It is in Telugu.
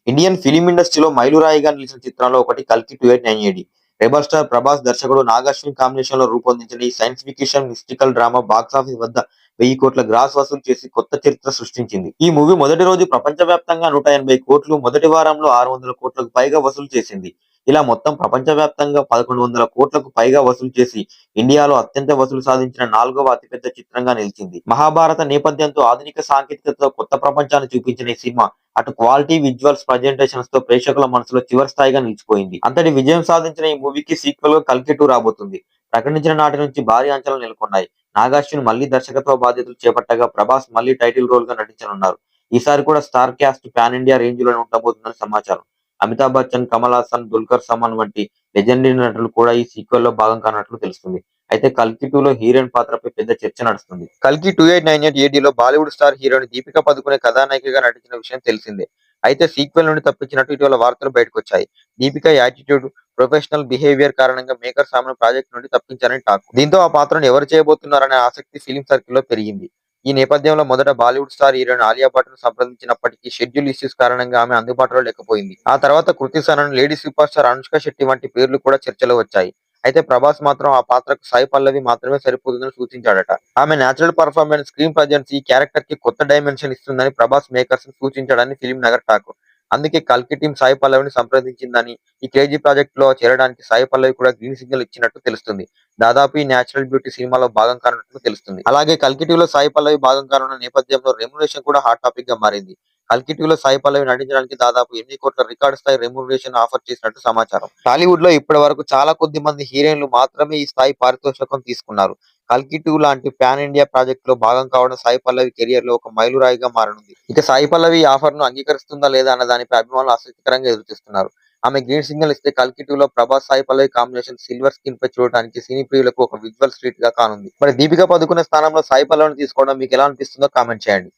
ఇండియన్ ఫిల్మ్ ఇండస్ట్రీలో మైలురాయిగా నిలిచిన చిత్రాల్లో ఒకటి 'కల్కి 2898 ఏడీ'. రెబల్ స్టార్ ప్రభాస్ దర్శకుడు నాగార్జున కాంబినేషన్‌లో రూపొందించిన ఈ science fiction mystical drama box office వద్ద 1000 కోట్ల గ్రాస్ వసూలు చేసి కొత్త చరిత్ర సృష్టించింది. ఈ మూవీ మొదటి రోజు ప్రపంచవ్యాప్తంగా 180 కోట్లు, మొదటి వారంలో 600 కోట్లకు పైగా వసూలు చేసింది. ఇలా మొత్తం ప్రపంచవ్యాప్తంగా 1100 కోట్లకు పైగా వసూలు చేసి ఇండియాలో అత్యంత వసూలు సాధించిన 4వ అతిపెద్ద చిత్రంగా నిలిచింది. మహాభారత నేపథ్యంతో ఆధునిక సాంకేతికతతో కొత్త ప్రపంచాన్ని చూపించిన ఈ సినిమా అటు క్వాలిటీ విజువల్స్, ప్రజెంటేషన్స్ తో ప్రేక్షకుల మనసులో చివరి స్థాయిగా నిలిచిపోయింది. అంతటి విజయం సాధించిన ఈ మూవీకి సీక్వెల్ గా 'కల్కి 2' రాబోతుంది. ప్రకటించిన నాటి నుంచి భారీ అంచనాలు నెలకొన్నాయి. నాగార్జున మళ్లీ దర్శకత్వ బాధ్యతలు చేపట్టగా ప్రభాస్ మళ్లీ టైటిల్ రోల్ గా నటించనున్నారు. ఈసారి కూడా star cast pan India range లోనే ఉండబోతుందని సమాచారం. అమితాబ్ బచ్చన్, కమల్ హాసన్, దుల్కర్ సల్మాన్ వంటి లెజెండరీ నటులు కూడా ఈ సీక్వెల్ లో భాగం కానున్నట్లు తెలుస్తుంది. అయితే 'కల్కి 2' లో హీరోయిన్ పాత్రపై పెద్ద చర్చ నడుస్తుంది. 'కల్కి 2898 ఏడీ'లో బాలీవుడ్ స్టార్ హీరోయిన్ దీపికా పదుకొనె కథానాయికగా నటించిన విషయం తెలిసిందే. అయితే సీక్వెల్ నుండి తప్పించినట్టు ఇటీవల వార్తలు బయటకొచ్చాయి. దీపిక యాటిట్యూడ్, ప్రొఫెషనల్ బిహేవియర్ కారణంగా మేకర్స్ ఆమెను ప్రాజెక్ట్ నుండి తప్పించారని టాక్. దీంతో ఆ పాత్రను ఎవరు చేయబోతున్నారనే ఆసక్తి ఫిల్మ్ సర్కిల్‌లో పెరిగింది. ఈ నేపథ్యంలో మొదట బాలీవుడ్ స్టార్ హీరోయిన్ ఆలియా భట్‌ను సంప్రదించినప్పటికీ షెడ్యూల్ ఇష్యూస్ కారణంగా ఆమె అందుబాటులో లేకపోయింది. ఆ తర్వాత Kriti Sanon, lady super star Anushka Shetty వంటి పేర్లు కూడా చర్చలో వచ్చాయి. అయితే ప్రభాస్ మాత్రం ఆ పాత్రకు సాయి పల్లవి మాత్రమే సరిపోతుందని సూచించాడట. ఆమె నేచురల్ పర్ఫార్మెన్స్, స్క్రీన్ ప్రెజెన్స్ ఈ క్యారెక్టర్ కి కొత్త డైమెన్షన్ ఇస్తుందని ప్రభాస్ మేకర్స్ సూచించాడని ఫిల్మ్ నగర్ టాక్. అందుకే 'కల్కి' టీమ్ సాయి పల్లవిని సంప్రదించిందని, ఈ క్రేజీ ప్రాజెక్ట్ లో చేరడానికి సాయి పల్లవి కూడా గ్రీన్ సిగ్నల్ ఇచ్చినట్టు తెలుస్తుంది. దాదాపు ఈ నేచురల్ బ్యూటీ సినిమాలో భాగం కానున్నట్లు తెలుస్తుంది. అలాగే 'కల్కి 2' లో సాయి పల్లవి భాగం కానున్న నేపథ్యంలో రెమ్యునరేషన్ కూడా హాట్ టాపిక్ గా మారింది. 'కల్కి 2' లో సాయి పల్లవి నటించడానికి దాదాపు 8 కోట్ల రికార్డు స్థాయి రెమ్యునరేషన్ ఆఫర్ చేసినట్టు సమాచారం. టాలీవుడ్ లో ఇప్పటి వరకు చాలా కొద్ది మంది హీరోయిన్లు మాత్రమే ఈ స్థాయి పారితోషికం తీసుకున్నారు. 'కల్కి 2' లాంటి పాన్ ఇండియా ప్రాజెక్ట్ లో భాగం కావడం సాయి పల్లవి కెరియర్ లో ఒక మైలురాయిగా మారనుంది. ఇక సాయి పల్లవి ఈ ఆఫర్ ను అంగీకరిస్తుందా లేదా అన్న దానిపై అభిమానులు ఆసక్తికరంగా ఎదురుచూస్తున్నారు. ఆమె గ్రీన్ సిగ్నల్ ఇస్తే 'కల్కి 2' లో Prabhas, Sai Pallavi combination silver screen పై చూడడానికి సినీ ప్రియులకు ఒక విజువల్ ట్రీట్ గా కానుంది. మరి దీపికా పదుకొనె స్థానంలో సాయి పల్లవిని తీసుకోవడం మీకు ఎలా అనిపిస్తుందో కామెంట్ చేయండి.